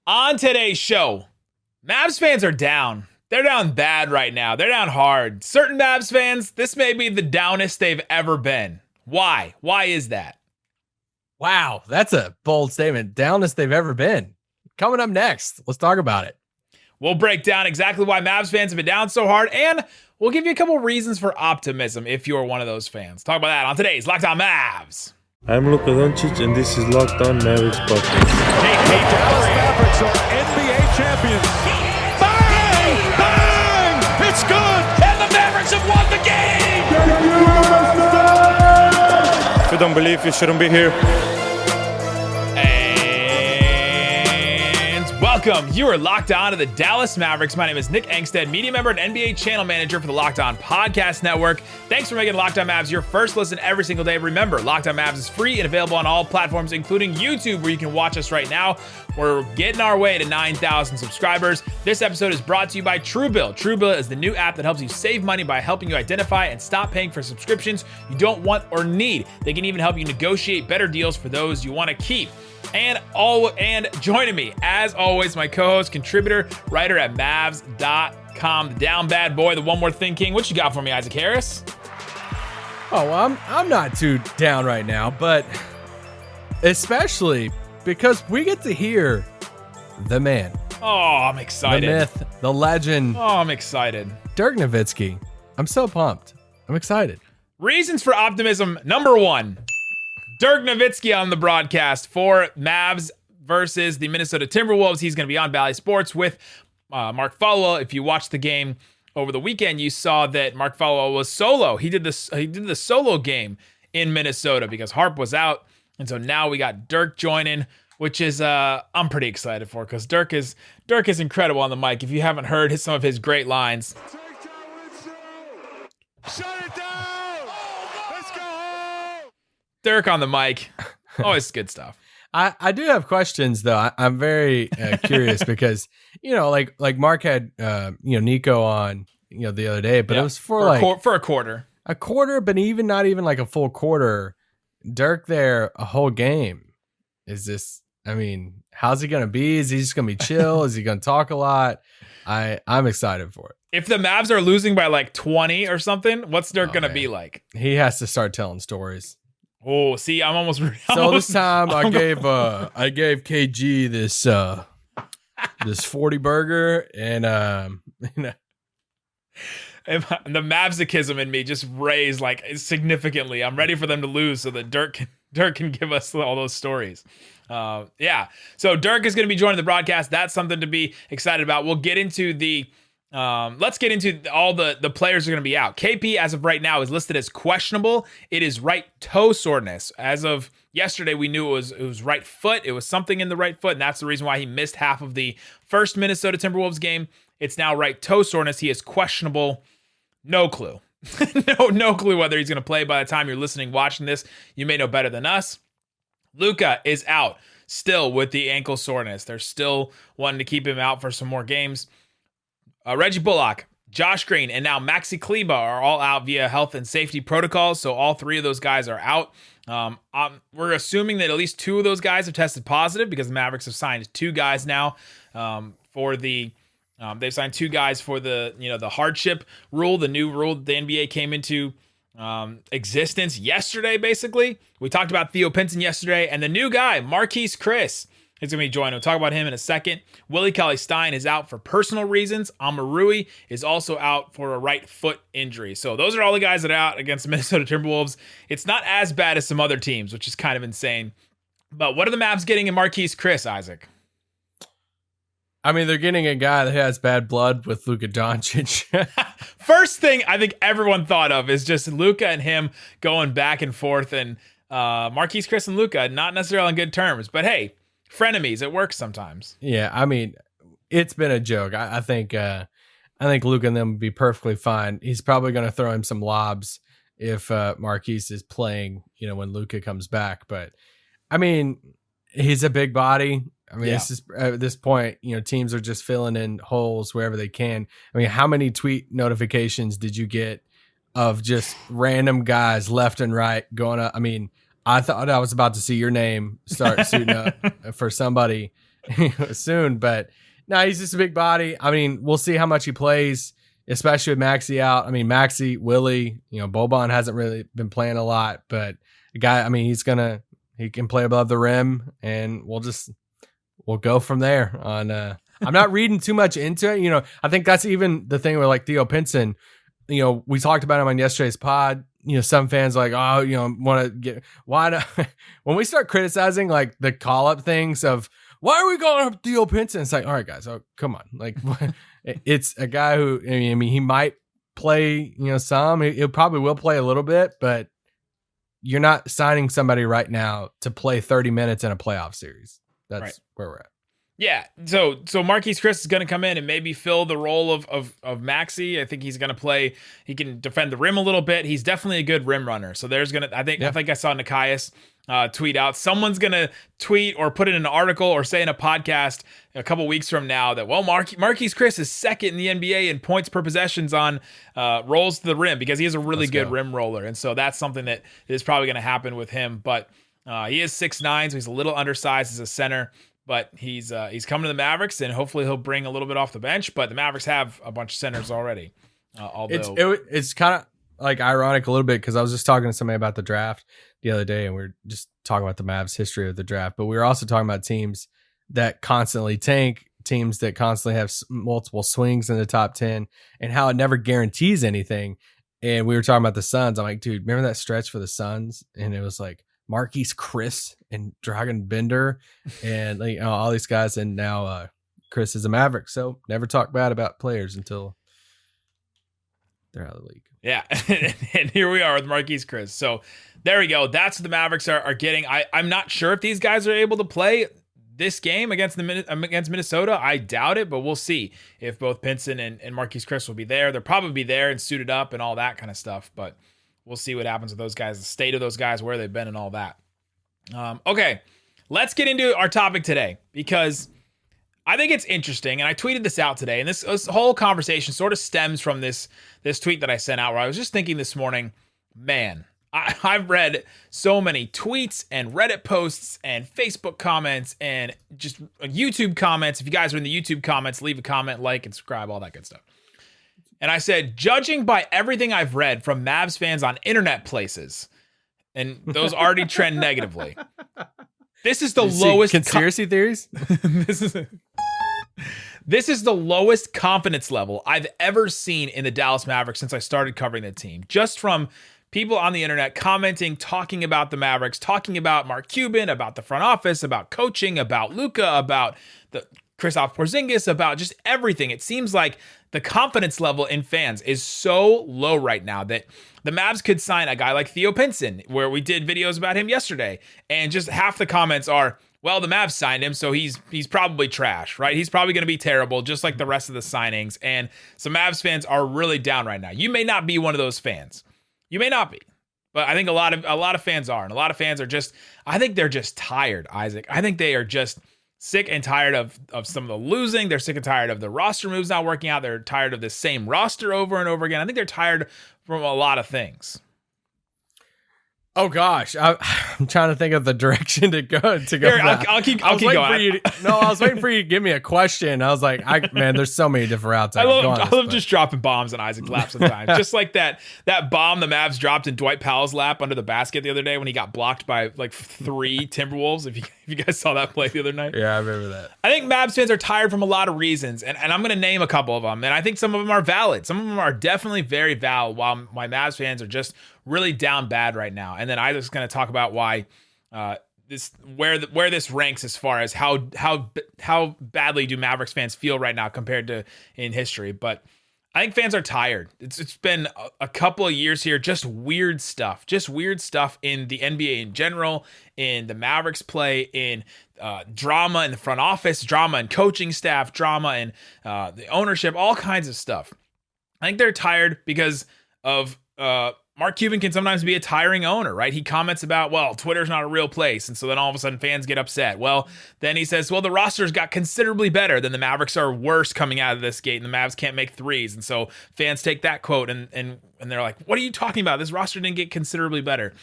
On today's show, Mavs fans are down. They're down bad right now. They're down hard. Certain Mavs fans, this may be the downest they've ever been. Why? Why is that? Wow, that's a bold statement. Downest they've ever been. Coming up next, let's talk about it. We'll break down exactly why Mavs fans have been down so hard, and we'll give you a couple reasons for optimism if you're one of those fans. Talk about that on today's Locked On Mavs. I'm Luka Doncic, and this is Locked On Mavericks podcast. Hey, Dallas Mavericks are NBA champions. Bang! Bang! It's good! And the Mavericks have won the game! If you don't believe, you shouldn't be here. And welcome. You are locked on to the Dallas Mavericks. My name is Nick Angstadt, media member and NBA channel manager for the Locked On Podcast Network. Thanks for making Locked On Mavs your first listen every single day. Remember, Locked On Mavs is free and available on all platforms, including YouTube, where you can watch us right now. We're getting our way to 9,000 subscribers. This episode is brought to you by Truebill. Truebill is the new app that helps you save money by helping you identify and stop paying for subscriptions you don't want or need. They can even help you negotiate better deals for those you want to keep. And joining me, as always, my co-host, contributor, writer at Mavs.com, the down bad boy, the one more thing king. What you got for me, Isaac Harris? Oh, well, I'm not too down right now, but especially because we get to hear the man. Oh, I'm excited. The myth, the legend. Oh, I'm excited. Dirk Nowitzki. I'm so pumped. I'm excited. Reasons for optimism. Number one, Dirk Nowitzki on the broadcast for Mavs versus the Minnesota Timberwolves. He's going to be on Valley Sports with Mark Followill. If you watched the game over the weekend, you saw that Mark Followill was solo. He did the solo game in Minnesota because Harp was out. And so now we got Dirk joining, which is I'm pretty excited for, because Dirk is incredible on the mic. If you haven't heard some of his great lines. Shut it down! Let's go home! Dirk on the mic. Always good stuff. I do have questions though. I'm very curious because like Mark had Nico on the other day, but it was for a quarter, but even not even like a full quarter. Dirk there a whole game. Is this? I mean, how's he gonna be? Is he just gonna be chill? Is he gonna talk a lot? I'm excited for it. If the Mavs are losing by like 20 or something, what's Dirk gonna be like? He has to start telling stories. Oh, see, I'm almost. This time I gave KG this 40 burger and And the Mavsichism in me just raised like significantly. I'm ready for them to lose so that Dirk can give us all those stories. Yeah. So Dirk is going to be joining the broadcast. That's something to be excited about. We'll get into the. Let's get into all the players are going to be out. KP, as of right now, is listed as questionable. It is right toe soreness. As of yesterday, we knew it was right foot. It was something in the right foot, and that's the reason why he missed half of the first Minnesota Timberwolves game. It's now right toe soreness. He is questionable. No clue. No clue whether he's going to play by the time you're listening, watching this. You may know better than us. Luka is out still with the ankle soreness. They're still wanting to keep him out for some more games. Reggie Bullock, Josh Green, and now Maxi Kleber are all out via health and safety protocols. So all three of those guys are out. We're assuming that at least two of those guys have tested positive because the Mavericks have signed two guys now they've signed two guys for the hardship rule, the new rule that the NBA came into existence yesterday, basically. We talked about Theo Pinson yesterday, and the new guy, Marquese Chriss, is going to be joining. We'll talk about him in a second. Willie Cauley-Stein is out for personal reasons. Amarui is also out for a right foot injury. So those are all the guys that are out against the Minnesota Timberwolves. It's not as bad as some other teams, which is kind of insane. But what are the Mavs getting in Marquese Chriss, Isaac? I mean, they're getting a guy that has bad blood with Luka Doncic. First thing I think everyone thought of is just Luka and him going back and forth, and Marquese Chriss and Luka not necessarily on good terms. But hey, frenemies, it works sometimes. Yeah, I mean, it's been a joke. I think Luka and them would be perfectly fine. He's probably going to throw him some lobs if Marquese is playing, when Luka comes back. But I mean, he's a big body. I mean, It's just, at this point, teams are just filling in holes wherever they can. I mean, how many tweet notifications did you get of just random guys left and right going up? I mean, I thought I was about to see your name start suiting up for somebody soon. But no, he's just a big body. I mean, we'll see how much he plays, especially with Maxey out. I mean, Maxey, Willie, Boban hasn't really been playing a lot, but the guy, I mean, he can play above the rim, and we'll go from there on, I'm not reading too much into it. I think that's even the thing with like Theo Pinson. We talked about him on yesterday's pod. Some fans are like, want to get, why not? When we start criticizing like the call up things of why are we calling up Theo Pinson? It's like, all right, guys, come on. Like, it's a guy who, I mean, he might play, some, he probably will play a little bit, but you're not signing somebody right now to play 30 minutes in a playoff series. That's right. Where we're at. Yeah, so Marquese Chriss is going to come in and maybe fill the role of Maxey. I think he's going to play. He can defend the rim a little bit. He's definitely a good rim runner. So there's going to. I think I saw Nikias tweet out. Someone's going to tweet or put in an article or say in a podcast a couple weeks from now that Marquese Chriss is second in the NBA in points per possessions on rolls to the rim because he is a really good rim roller, and so that's something that is probably going to happen with him. But he is 6'9", so he's a little undersized as a center. But he's coming to the Mavericks, and hopefully he'll bring a little bit off the bench. But the Mavericks have a bunch of centers already. Although it's kind of like ironic a little bit because I was just talking to somebody about the draft the other day, and we were just talking about the Mavs history of the draft. But we were also talking about teams that constantly tank, teams that constantly have multiple swings in the top 10, and how it never guarantees anything. And we were talking about the Suns. I'm like, dude, remember that stretch for the Suns? And it was like Marquese Chriss and Dragan Bender and all these guys, and now Chris is a Maverick. So never talk bad about players until they're out of the league. Yeah, and here we are with Marquese Chriss. So there we go. That's what the Mavericks are getting. I'm not sure if these guys are able to play this game against Minnesota. I doubt it, but we'll see if both Pinson and Marquese Chriss will be there. They'll probably be there and suited up and all that kind of stuff, but we'll see what happens with those guys, the state of those guys, where they've been and all that. Okay, let's get into our topic today because I think it's interesting, and I tweeted this out today, and this whole conversation sort of stems from this tweet that I sent out where I was just thinking this morning, man, I've read so many tweets and Reddit posts and Facebook comments and just YouTube comments. If you guys are in the YouTube comments, leave a comment, like, and subscribe, all that good stuff. And I said, judging by everything I've read from Mavs fans on internet places, and those already trend negatively, this is the lowest conspiracy theories. This is the lowest confidence level I've ever seen in the Dallas Mavericks since I started covering the team. Just from people on the internet commenting, talking about the Mavericks, talking about Mark Cuban, about the front office, about coaching, about Luka, about the Kristaps Porzingis, about just everything. It seems like the confidence level in fans is so low right now that the Mavs could sign a guy like Theo Pinson, where we did videos about him yesterday, and just half the comments are, well, the Mavs signed him, so he's probably trash, right? He's probably going to be terrible, just like the rest of the signings. And some Mavs fans are really down right now. You may not be one of those fans. You may not be. But I think a lot of fans are. And a lot of fans are just, I think they're just tired, Isaac. I think they are just sick and tired of some of the losing. They're sick and tired of the roster moves not working out. They're tired of the same roster over and over again. I think they're tired from a lot of things. Oh gosh, I'm trying to think of the direction to go. Here, I'll keep going. I was waiting for you to give me a question. I was like, man, there's so many different routes. I love just dropping bombs in Isaac's lap sometimes. Just like that bomb the Mavs dropped in Dwight Powell's lap under the basket the other day when he got blocked by like 3 Timberwolves. If you guys saw that play the other night. Yeah, I remember that. I think Mavs fans are tired from a lot of reasons, and I'm going to name a couple of them. And I think some of them are valid. Some of them are definitely very valid, while my Mavs fans are just really down bad right now. And then Isaac's going to talk about why where this ranks as far as how badly do Mavericks fans feel right now compared to in history. But I think fans are tired. It's been a couple of years here, just weird stuff in the NBA in general, in the Mavericks play, in drama in the front office, drama in coaching staff, drama in the ownership, all kinds of stuff. I think they're tired because of Mark Cuban can sometimes be a tiring owner, right? He comments about, well, Twitter's not a real place. And so then all of a sudden fans get upset. Well, then he says, well, the roster's got considerably better than the Mavericks are worse coming out of this gate. And the Mavs can't make threes. And so fans take that quote and they're like, what are you talking about? This roster didn't get considerably better.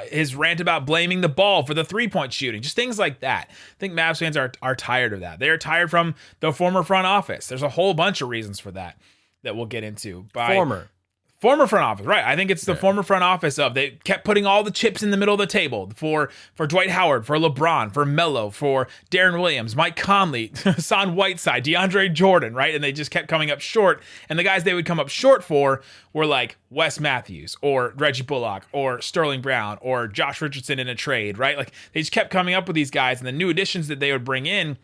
His rant about blaming the ball for the 3-point shooting, just things like that. I think Mavs fans are tired of that. They are tired from the former front office. There's a whole bunch of reasons for that we'll get into. Former front office, right? I think it's the former front office of they kept putting all the chips in the middle of the table for Dwight Howard, for LeBron, for Melo, for Darren Williams, Mike Conley, Hassan Whiteside, DeAndre Jordan, right? And they just kept coming up short. And the guys they would come up short for were like Wes Matthews or Reggie Bullock or Sterling Brown or Josh Richardson in a trade, right? Like they just kept coming up with these guys, and the new additions that they would bring in,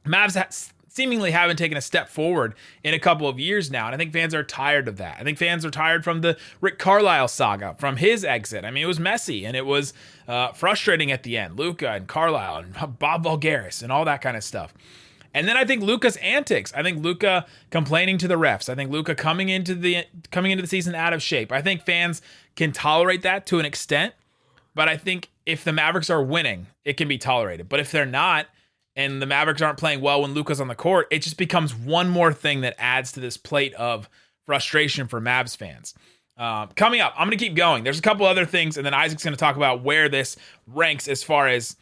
Mavs seemingly haven't taken a step forward in a couple of years now. And I think fans are tired of that. I think fans are tired from the Rick Carlisle saga, from his exit. I mean, it was messy and it was frustrating at the end. Luka and Carlisle and Bob Vulgaris and all that kind of stuff. And then I think Luka's antics. I think Luka complaining to the refs. I think Luka coming into the season out of shape. I think fans can tolerate that to an extent. But I think if the Mavericks are winning, it can be tolerated. But if they're not, and the Mavericks aren't playing well when Luka's on the court, it just becomes one more thing that adds to this plate of frustration for Mavs fans. Coming up, I'm going to keep going. There's a couple other things, and then Isaac's going to talk about where this ranks as far as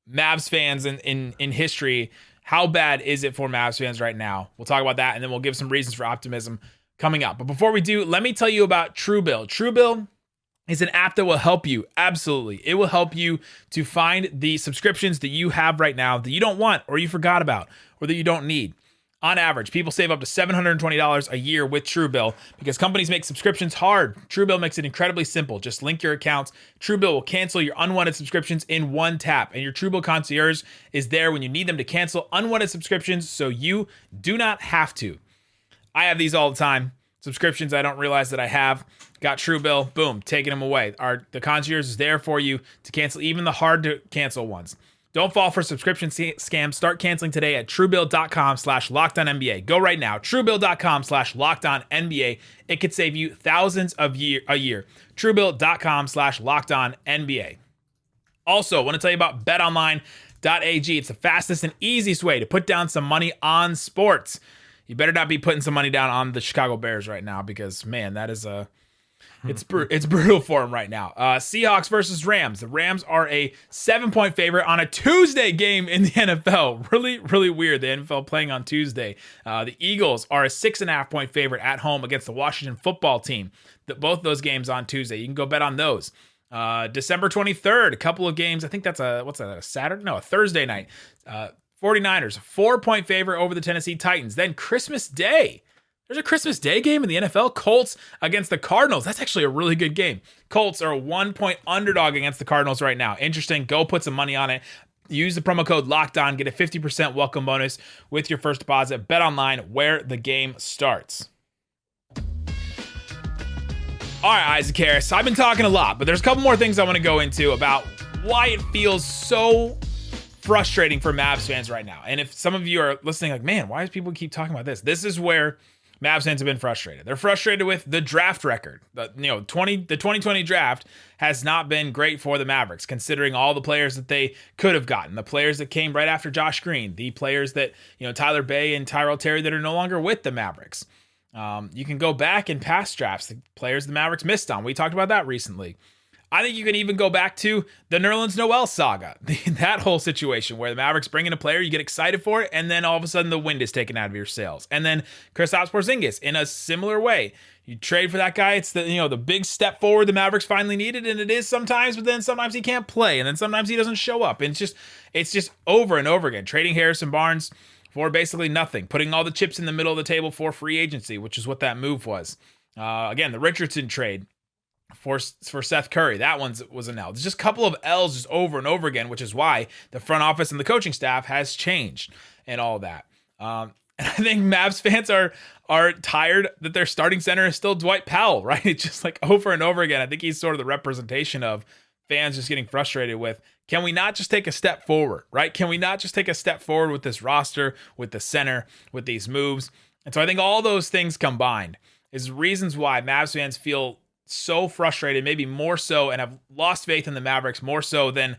Mavs fans in history. How bad is it for Mavs fans right now? We'll talk about that, and then we'll give some reasons for optimism coming up. But before we do, let me tell you about Truebill. Truebill is an app that will help you. Absolutely. It will help you to find the subscriptions that you have right now that you don't want or you forgot about or that you don't need. On average, people save up to $720 a year with Truebill because companies make subscriptions hard. Truebill makes it incredibly simple. Just link your accounts. Truebill will cancel your unwanted subscriptions in one tap, and your Truebill concierge is there when you need them to cancel unwanted subscriptions so you do not have to. I have these all the time. Subscriptions I don't realize that I have. Got Truebill, boom, taking them away. The concierge is there for you to cancel even the hard to cancel ones. Don't fall for subscription scams. Start canceling today at Truebill.com/LockedOnNBA. Go right now. Truebill.com/LockedOnNBA. It could save you thousands a year. Truebill.com/LockedOnNBA. Also, I want to tell you about BetOnline.ag. It's the fastest and easiest way to put down some money on sports. You better not be putting some money down on the Chicago Bears right now because, man, that is it's brutal for them right now. Seahawks versus Rams. The Rams are a 7-point favorite on a Tuesday game in the NFL. Really, really weird. The NFL playing on Tuesday. The Eagles are a 6.5-point favorite at home against the Washington football team. Both those games on Tuesday. You can go bet on those. December 23rd, a couple of games. I think that's a Saturday? No, a Thursday night. 49ers, 4-point favorite over the Tennessee Titans. Then Christmas Day. There's a Christmas Day game in the NFL. Colts against the Cardinals. That's actually a really good game. Colts are a 1-point underdog against the Cardinals right now. Interesting. Go put some money on it. Use the promo code LOCKEDON. Get a 50% welcome bonus with your first deposit. Bet online where the game starts. All right, Isaac Harris. I've been talking a lot, but there's a couple more things I want to go into about why it feels so frustrating for Mavs fans right now. And if some of you are listening like, man, why do people keep talking about this? This is where Mavs fans have been frustrated. They're frustrated with the draft record. The 2020 draft has not been great for the Mavericks, considering all the players that they could have gotten, the players that came right after Josh Green, the players that, Tyler Bay and Tyrell Terry that are no longer with the Mavericks. You can go back in past drafts, the players the Mavericks missed on. We talked about that recently. I think you can even go back to the Nerlens Noel saga, that whole situation where the Mavericks bring in a player, you get excited for it, and then all of a sudden the wind is taken out of your sails. And then Kristaps Porzingis in a similar way. You trade for that guy, it's the big step forward the Mavericks finally needed, and it is sometimes, but then sometimes he can't play, and then sometimes he doesn't show up. And it's just over and over again. Trading Harrison Barnes for basically nothing, putting all the chips in the middle of the table for free agency, which is what that move was. Again, the Richardson trade for Seth Curry. That one was an L. There's just a couple of L's just over and over again, which is why the front office and the coaching staff has changed and all that. And I think Mavs fans are tired that their starting center is still Dwight Powell, right? It's just like over and over again. I think he's sort of the representation of fans just getting frustrated with, can we not just take a step forward, right? Can we not just take a step forward with this roster, with the center, with these moves? And so I think all those things combined is reasons why Mavs fans feel so frustrated, maybe more so, and I've lost faith in the Mavericks more so than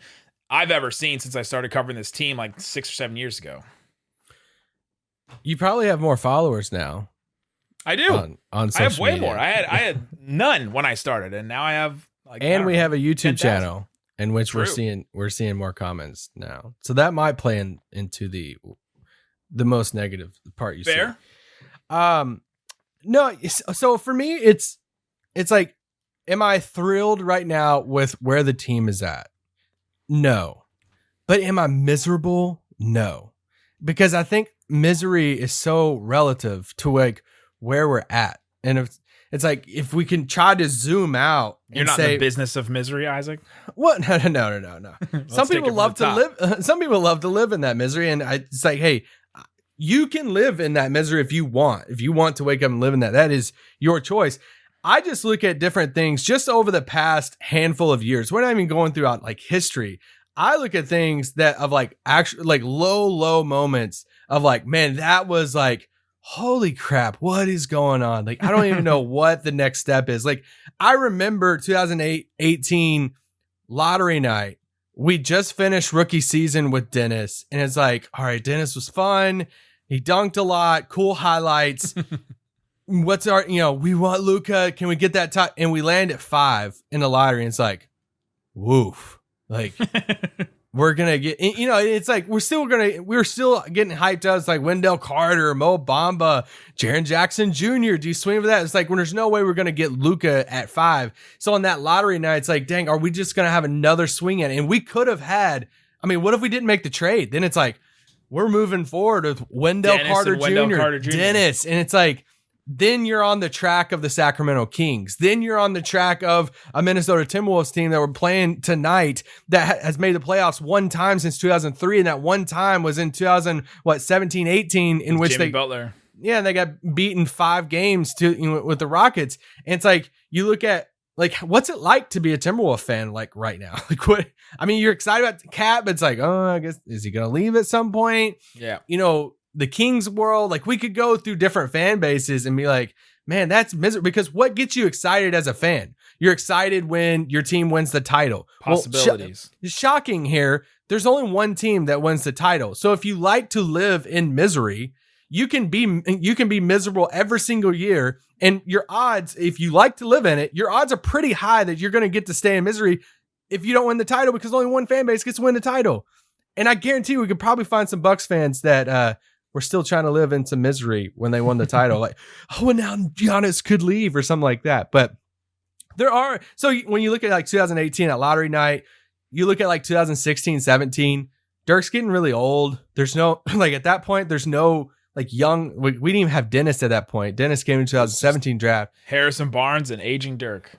I've ever seen since I started covering this team like 6 or 7 years ago. You probably have more followers now. I do. On social I have way media. more. I had none when I started, and now I have like. And we have a YouTube 10,000. channel in which True. we're seeing more comments now. So that might play into the most negative part you Fair. see. No, so for me it's like, am I thrilled right now with where the team is at? No. But am I miserable? No. Because I think misery is so relative to like where we're at. And it's like, if we can try to zoom out You're not in the business of misery, Isaac. What? No. Some people love to live. Some people love to live in that misery. And it's like, hey, you can live in that misery if you want. If you want to wake up and live in that is your choice. I just look at different things just over the past handful of years. We're not even going throughout like history. I look at things that of like actually like low moments of like, man, that was like, holy crap, what is going on? Like, I don't even know what the next step is. Like, I remember 2018 lottery night. We just finished rookie season with Dennis. And it's like, all right, Dennis was fun. He dunked a lot, cool highlights. What's our, we want Luka. Can we get that top? And we land at 5 in the lottery. And it's like, woof. Like, we're going to get, it's like, we're still getting hyped up. It's like Wendell Carter, Mo Bamba, Jaren Jackson Jr. Do you swing for that? It's like, when there's no way we're going to get Luka at 5. So on that lottery night, it's like, dang, are we just going to have another swing at it? And we could have had, what if we didn't make the trade? Then it's like, we're moving forward with Wendell Carter Jr. Dennis. And it's like, then you're on the track of the Sacramento Kings. Then you're on the track of a Minnesota Timberwolves team that we're playing tonight that has made the playoffs one time since 2003. And that one time was in 17, 18, in which Jimmy Butler. Yeah, and they got beaten 5 games with the Rockets. And it's like, you look at, like, what's it like to be a Timberwolves fan, like, right now? Like, what? You're excited about the Cat, but it's like, oh, I guess, is he going to leave at some point? Yeah. The Kings world, like, we could go through different fan bases and be like, man, that's miserable. Because what gets you excited as a fan? You're excited when your team wins the title. Possibilities. Well, shocking here. There's only one team that wins the title. So if you like to live in misery, you can be miserable every single year. And your odds, if you like to live in it, your odds are pretty high that you're going to get to stay in misery if you don't win the title, because only one fan base gets to win the title. And I guarantee we could probably find some Bucks fans that were still trying to live in some misery when they won the title. Like, oh, and now Giannis could leave or something like that. But there are, so when you look at like 2018 at lottery night, you look at like 2016, 17, Dirk's getting really old. There's no, like, at that point, there's no like young, we didn't even have Dennis at that point. Dennis came in 2017 draft. Harrison Barnes and aging Dirk.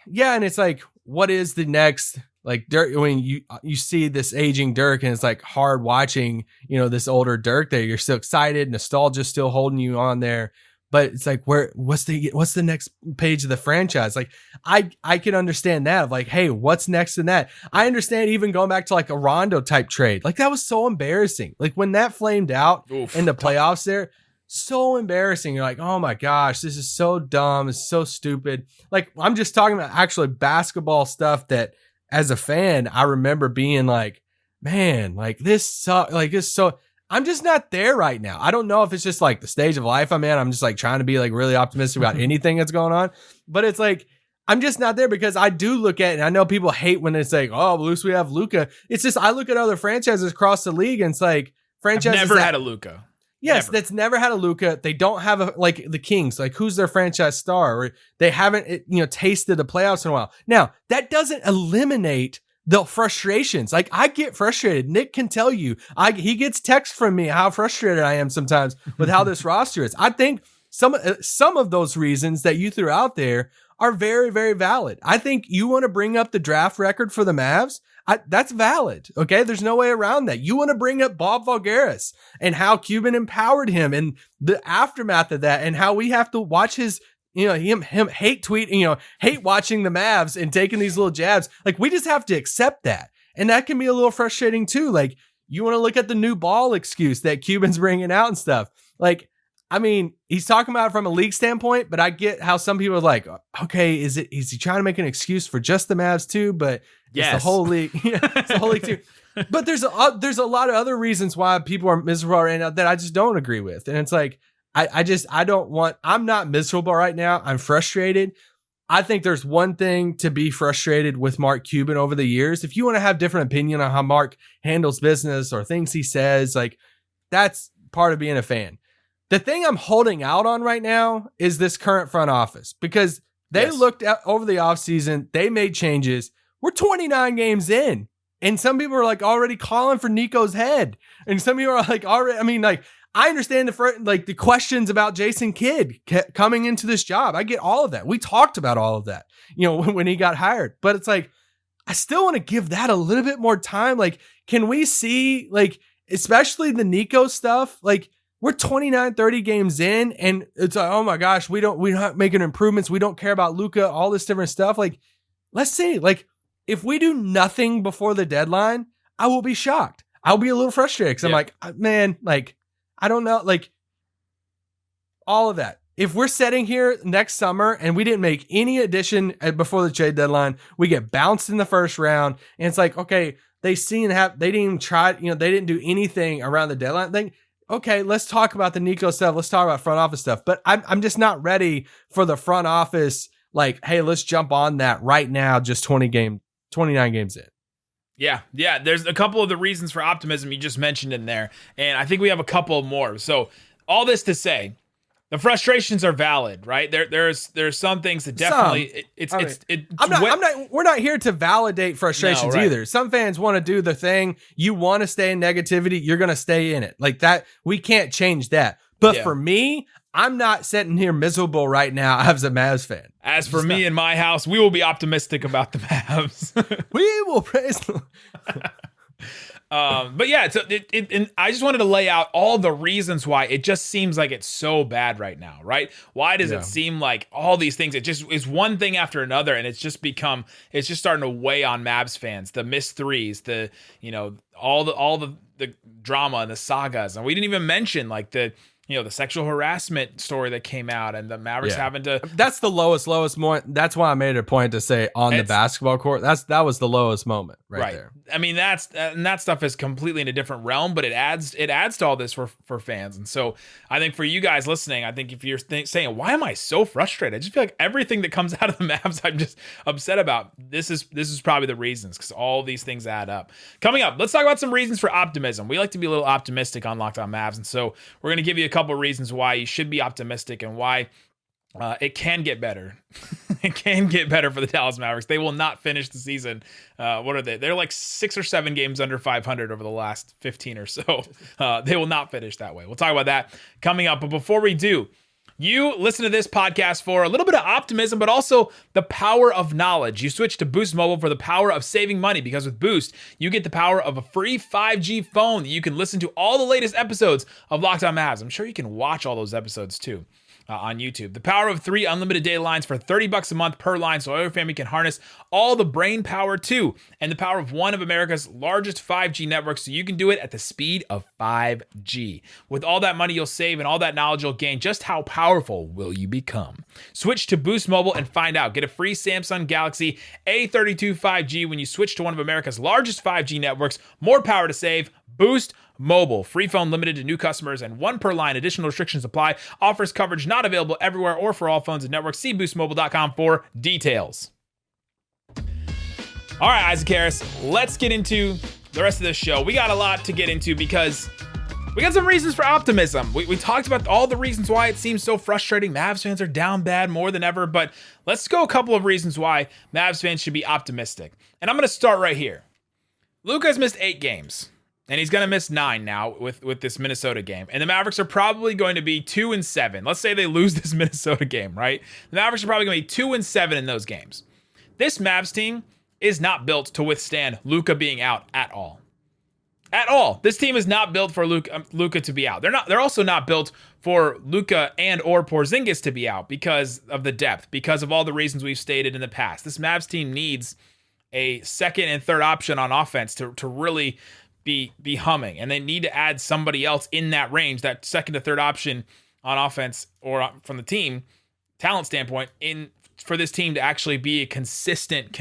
Yeah. And it's like, what is the next, like, Dirk, when you see this aging Dirk, and it's like hard watching, this older Dirk there. You're still excited, nostalgia still holding you on there. But it's like, what's the next page of the franchise? Like, I can understand that of like, hey, what's next in that? I understand even going back to like a Rondo type trade. Like, that was so embarrassing. Like, when that flamed out in the playoffs there, so embarrassing. You're like, oh my gosh, this is so dumb. It's so stupid. Like, I'm just talking about actually basketball stuff that as a fan, I remember being like, man, like this sucks. Like, this so I'm just not there right now. I don't know if it's just like the stage of life I'm in. I'm just like trying to be like really optimistic about anything that's going on, but it's like, I'm just not there, because I do look at it, and I know people hate when it's like, oh, at least we have Luka. It's just, I look at other franchises across the league, and it's like franchises never had a Luka. Yes, that's never had a Luka. They don't have like the Kings. Like, who's their franchise star? Or they haven't, tasted the playoffs in a while. Now, that doesn't eliminate the frustrations. Like, I get frustrated. Nick can tell you, he gets texts from me how frustrated I am sometimes with how this roster is. I think some of those reasons that you threw out there are very, very valid. I think you want to bring up the draft record for the Mavs. That's valid. Okay. There's no way around that. You want to bring up Bob Voulgaris and how Cuban empowered him and the aftermath of that, and how we have to watch his, him hate tweet, hate watching the Mavs and taking these little jabs. Like, we just have to accept that. And that can be a little frustrating too. Like, you want to look at the new ball excuse that Cuban's bringing out and stuff. Like, I mean, he's talking about it from a league standpoint, but I get how some people are like, okay, is he trying to make an excuse for just the Mavs too? But it's the whole league. Yeah, it's the whole league too. But there's a lot of other reasons why people are miserable right now that I just don't agree with. And it's like, I'm not miserable right now. I'm frustrated. I think there's one thing to be frustrated with Mark Cuban over the years. If you want to have different opinion on how Mark handles business or things he says, like that's part of being a fan. The thing I'm holding out on right now is this current front office because they looked at over the offseason, they made changes. We're 29 games in. And some people are like already calling for Nico's head. And some people are like already, I mean, like, I understand the questions about Jason Kidd coming into this job. I get all of that. We talked about all of that, when he got hired. But it's like, I still want to give that a little bit more time. Like, can we see, like, especially the Nico stuff? Like, we're 29, 30 games in, and it's like, oh my gosh, we're not making improvements. We don't care about Luka, all this different stuff. Like, let's see. Like, if we do nothing before the deadline, I will be shocked. I'll be a little frustrated because I'm like, man, like, I don't know, like all of that. If we're sitting here next summer and we didn't make any addition before the trade deadline, we get bounced in the first round. And it's like, okay, they didn't even try, they didn't do anything around the deadline thing. Okay, let's talk about the Nico stuff. Let's talk about front office stuff. But I'm just not ready for the front office. Like, hey, let's jump on that right now. Just 29 games in. Yeah. There's a couple of the reasons for optimism you just mentioned in there, and I think we have a couple more. So all this to say, the frustrations are valid, right? There's some things that definitely we're not here to validate frustrations either. Some fans want to do the thing. You want to stay in negativity, you're going to stay in it. Like that, we can't change that. But for me, I'm not sitting here miserable right now as a Mavs fan. As for me in my house, we will be optimistic about the Mavs. We will praise them. But yeah, so and I just wanted to lay out all the reasons why it just seems like it's so bad right now, right? Why does it seem like all these things, it just is one thing after another, and it's just starting to weigh on Mavs fans, the missed threes, the, all the drama and the sagas. And we didn't even mention like the sexual harassment story that came out and the Mavericks having to. That's the lowest moment. That's why I made it a point to say on the basketball court. That was the lowest moment right there. I mean, that stuff is completely in a different realm, but it adds to all this for fans. And so I think for you guys listening, I think if you're saying, why am I so frustrated? I just feel like everything that comes out of the Mavs, I'm just upset about. This is probably the reasons, because all these things add up. Coming up, let's talk about some reasons for optimism. We like to be a little optimistic on Locked On Mavs. And so we're going to give you a couple of reasons why you should be optimistic and why it can get better. It can get better for the Dallas Mavericks. They will not finish the season. What are they? They're like 6 or 7 games under 500 over the last 15 or so. They will not finish that way. We'll talk about that coming up. But before we do, you listen to this podcast for a little bit of optimism, but also the power of knowledge. You switch to Boost Mobile for the power of saving money, because with Boost, you get the power of a free 5G phone that you can listen to all the latest episodes of Locked On Mavs. I'm sure you can watch all those episodes too. On YouTube. The power of 3 unlimited data lines for $30 a month per line, so all your family can harness all the brain power too. And the power of one of America's largest 5G networks, so you can do it at the speed of 5G. With all that money you'll save and all that knowledge you'll gain, just how powerful will you become? Switch to Boost Mobile and find out. Get a free Samsung Galaxy A32 5G when you switch to one of America's largest 5G networks. More power to save. Boost Mobile. Free phone limited to new customers and 1 per line. Additional restrictions apply. Offers coverage not available everywhere or for all phones and networks. See boostmobile.com for details. All right, Isaac Harris, let's get into the rest of this show. We got a lot to get into because we got some reasons for optimism. We talked about all the reasons why it seems so frustrating. Mavs fans are down bad more than ever, but let's go a couple of reasons why Mavs fans should be optimistic. And I'm going to start right here. Luka's missed 8 games. And he's going to miss 9 now with this Minnesota game. And the Mavericks are probably going to be 2-7. Let's say they lose this Minnesota game, right? The Mavericks are probably going to be 2-7 in those games. This Mavs team is not built to withstand Luka being out at all. At all. This team is not built for Luka to be out. They're also not built for Luka and or Porzingis to be out because of the depth, because of all the reasons we've stated in the past. This Mavs team needs a second and third option on offense to really be humming, and they need to add somebody else in that range, that second to third option on offense or from the team talent standpoint for this team to actually be a consistent,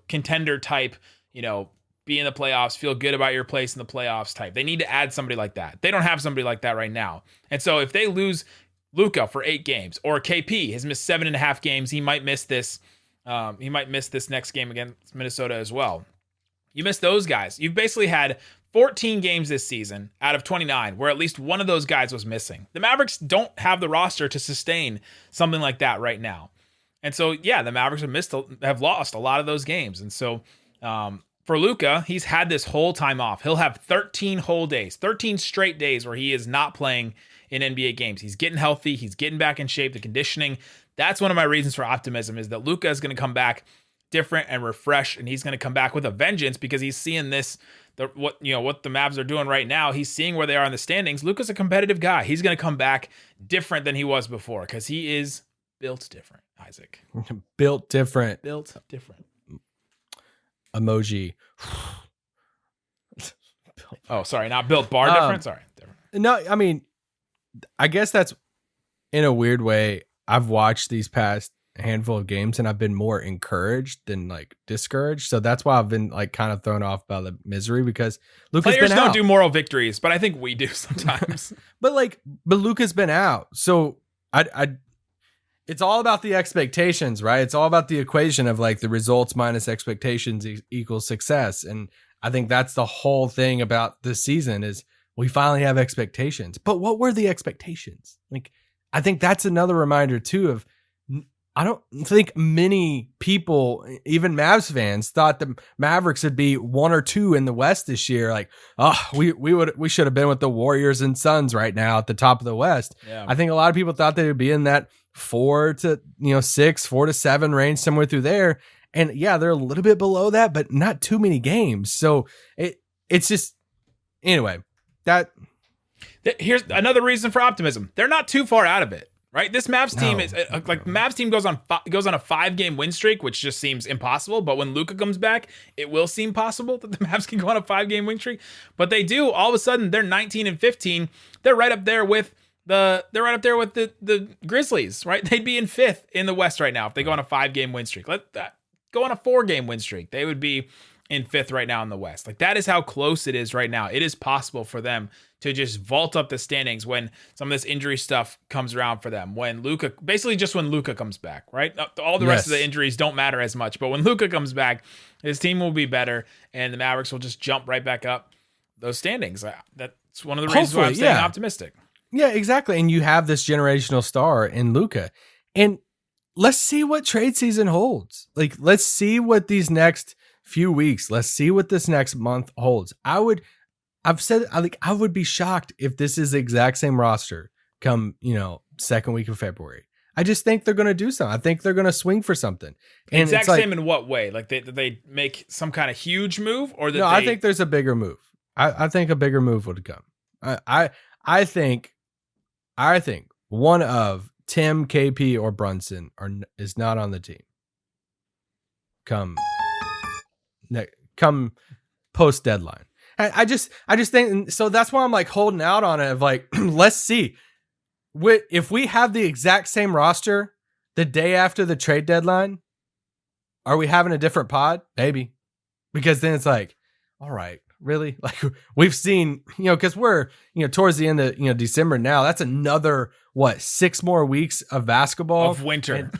contender type, be in the playoffs, feel good about your place in the playoffs type. They need to add somebody like that. They don't have somebody like that right now. And so if they lose Luka for 8 games, or KP has missed 7.5 games, he might miss this. He might miss this next game against Minnesota as well. You miss those guys. You've basically had 14 games this season out of 29 where at least one of those guys was missing. The Mavericks don't have the roster to sustain something like that right now. And so, yeah, the Mavericks have lost a lot of those games. And so for Luka, he's had this whole time off. He'll have 13 whole days, 13 straight days where he is not playing in NBA games. He's getting healthy. He's getting back in shape, the conditioning. That's one of my reasons for optimism, is that Luka is going to come back different and refreshed, and he's going to come back with a vengeance because he's seeing what the Mavs are doing right now. He's seeing where they are in the standings. Luka's a competitive guy. He's going to come back different than he was before because he is built different, Isaac. Built different. Built different. Emoji. Oh, sorry, not built bar different. Sorry, different. No, I mean, I guess that's, in a weird way, I've watched these past handful of games and I've been more encouraged than like discouraged. So that's why I've been like kind of thrown off by the misery, because Luka's players been don't out. do moral victories, but I think we do sometimes. but Luka's been out. So it's all about the expectations, right? It's all about the equation of like the results minus expectations equals success. And I think that's the whole thing about this season is we finally have expectations. But what were the expectations? Like, I think that's another reminder too of, I don't think many people, even Mavs fans, thought the Mavericks would be 1 or 2 in the West this year. Like, we should have been with the Warriors and Suns right now at the top of the West. Yeah. I think a lot of people thought they would be in that 4 to 6, 4 to 7 range, somewhere through there. And yeah, they're a little bit below that, but not too many games. So it's just, anyway, here's another reason for optimism. They're not too far out of it. Right, this Mavs team is like Mavs team goes on a 5-game win streak, which just seems impossible. But when Luka comes back, it will seem possible that the Mavs can go on a 5-game win streak. But they do. All of a sudden, they're 19-15. They're right up there with the Grizzlies. Right, they'd be in 5th in the West right now if they go on a 5-game win streak. Let that go on a 4-game win streak. They would be in 5th right now in the West. Like, that is how close it is right now. It is possible for them to just vault up the standings when some of this injury stuff comes around for them. When Luka comes back, right? All the rest of the injuries don't matter as much, but when Luka comes back, his team will be better and the Mavericks will just jump right back up those standings. That's one of the reasons why I'm staying optimistic. Yeah, exactly. And you have this generational star in Luka. And let's see what trade season holds. Like, let's see what these next few weeks, let's see what this next month holds. I would be shocked if this is the exact same roster come, second week of February. I just think they're going to do something. I think they're going to swing for something. And exact same in what way? Like they make some kind of huge move, or I think there's a bigger move. I think a bigger move would come. I think one of Tim, KP, or Brunson is not on the team. Come post deadline. I just think so. That's why I'm like holding out on it of like, let's see if we have the exact same roster the day after the trade deadline, are we having a different pod? Maybe, because then it's like, all right, really? Like, we've seen, cause we're, towards the end of, December now. That's another, 6 more weeks of basketball of winter,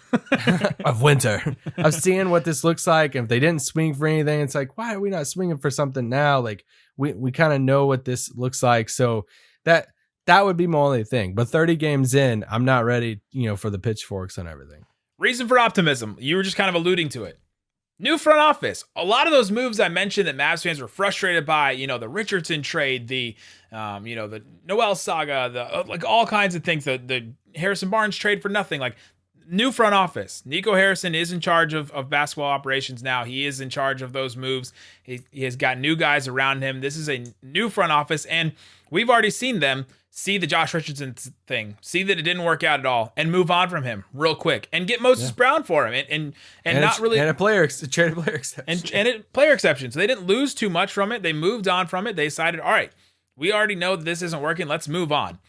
of seeing what this looks like. And if they didn't swing for anything, it's like, why are we not swinging for something now? Like we kind of know what this looks like. So that would be my only thing, but 30 games in, I'm not ready, for the pitchforks and everything. Reason for optimism. You were just kind of alluding to it. New front office. A lot of those moves I mentioned that Mavs fans were frustrated by, the Richardson trade, the Noel saga, like all kinds of things, the Harrison Barnes trade for nothing, like new front office. Nico Harrison is in charge of basketball operations now. He is in charge of those moves. He has got new guys around him. This is a new front office, and we've already seen them see the Josh Richardson thing, see that it didn't work out at all, and move on from him real quick, and get Moses Brown for him, and not really, and a player exception, and player exception. So they didn't lose too much from it. They moved on from it. They decided, all right, we already know that this isn't working. Let's move on.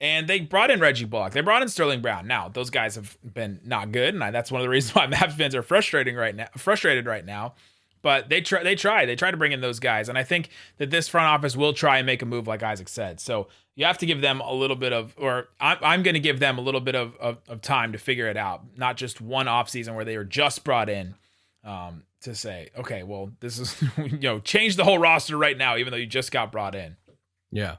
And they brought in Reggie Bullock. They brought in Sterling Brown. Now, those guys have been not good, and that's one of the reasons why Mavs fans are frustrated right now. But they tried to bring in those guys, and I think that this front office will try and make a move, like Isaac said. So you have to give them a little bit of, or I'm going to give them a little bit of time to figure it out, not just one offseason where they were just brought in to say, okay, well, this is change the whole roster right now, even though you just got brought in. Yeah.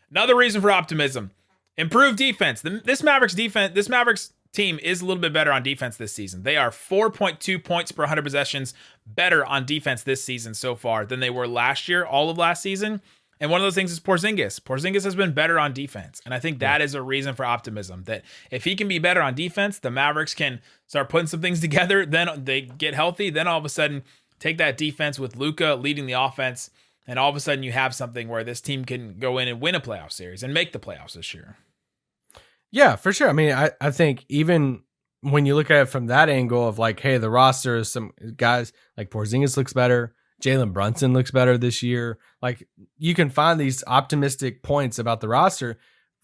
Another reason for optimism. Improved defense. This Mavericks team is a little bit better on defense this season. They are 4.2 points per 100 possessions better on defense this season so far than they were last year, all of last season. And one of those things is Porzingis. Porzingis has been better on defense. And I think that is a reason for optimism, that if he can be better on defense, the Mavericks can start putting some things together. Then they get healthy. Then all of a sudden take that defense with Luka leading the offense. And all of a sudden you have something where this team can go in and win a playoff series and make the playoffs this year. Yeah, for sure. I mean, I think even when you look at it from that angle of like, hey, the roster is some guys like Porzingis looks better. Jalen Brunson looks better this year. Like, you can find these optimistic points about the roster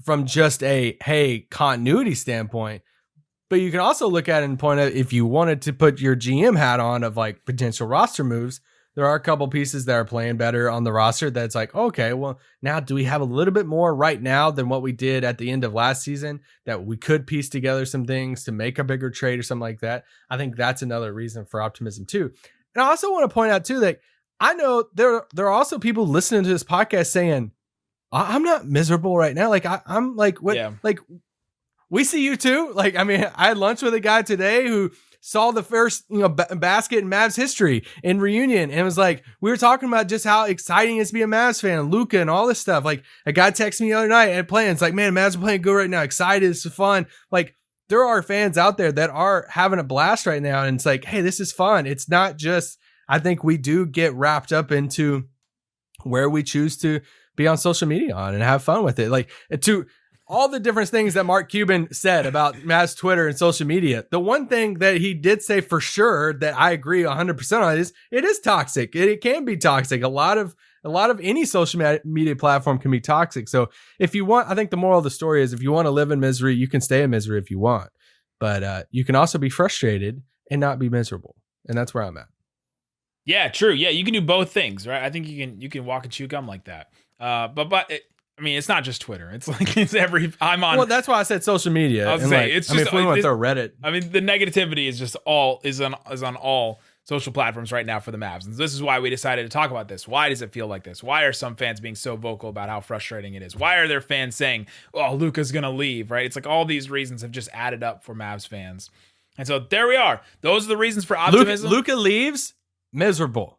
from just a continuity standpoint. But you can also look at it and point out, if you wanted to put your GM hat on of like potential roster moves, there are a couple pieces that are playing better on the roster that's like, okay, well, now do we have a little bit more right now than what we did at the end of last season that we could piece together some things to make a bigger trade or something like that? I think that's another reason for optimism too. And I also want to point out too that I know there are also people listening to this podcast saying, I'm not miserable right now. Like I'm like, what? Yeah. Like, we see you too. Like, I mean, I had lunch with a guy today who saw the first, basket in Mavs history in reunion. And it was like, we were talking about just how exciting it is to be a Mavs fan, Luka and all this stuff. Like, a guy texted me the other night and playing. It's like, man, Mavs are playing good right now. Excited. It's fun. Like, there are fans out there that are having a blast right now. And it's like, hey, this is fun. It's not just, I think we do get wrapped up into where we choose to be on social media on and have fun with it. Like, to all the different things that Mark Cuban said about Mavs Twitter and social media, the one thing that he did say for sure that I agree 100% on is it is toxic. It can be toxic. A lot of any social media platform can be toxic. So if you want, I think the moral of the story is if you want to live in misery, you can stay in misery if you want, but you can also be frustrated and not be miserable. And that's where I'm at. Yeah, true. Yeah, you can do both things, right? I think you can walk and chew gum like that. I mean, it's not just Twitter. It's like I'm on. Well, that's why I said social media. I was saying, it's just. if we want to throw Reddit. I mean, the negativity is just on all social platforms right now for the Mavs, and this is why we decided to talk about this. Why does it feel like this? Why are some fans being so vocal about how frustrating it is? Why are there fans saying, "Oh, Luka's gonna leave"? Right? It's like all these reasons have just added up for Mavs fans, and so there we are. Those are the reasons for optimism. Luka leaves miserable,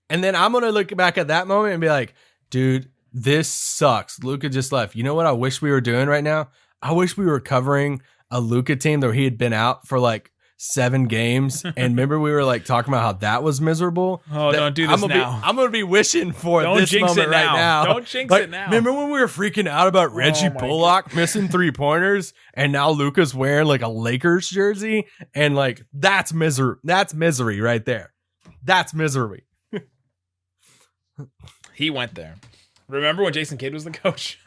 and then I'm gonna look back at that moment and be like, dude, this sucks. Luka just left. You know what I wish we were doing right now? I wish we were covering a Luka team that he had been out for like 7 games. And remember we were like talking about how that was miserable. Oh, don't do this now. I'm going to be wishing for don't this jinx moment it now. right now. Don't jinx like, it now. Remember when we were freaking out about Reggie Bullock missing 3-pointers and now Luka's wearing like a Lakers jersey? And like, that's misery. That's misery right there. That's misery. He went there. Remember when Jason Kidd was the coach?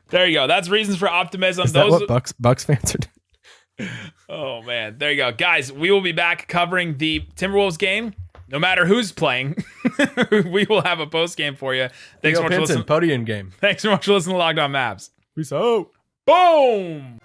There you go. That's reasons for optimism. Is that what Bucks fans are doing? Oh, man. There you go. Guys, we will be back covering the Timberwolves game. No matter who's playing, we will have a post game for you. Thanks so much for listening. Podium game. Thanks so much for listening to Locked On Mavs. Peace out. Boom.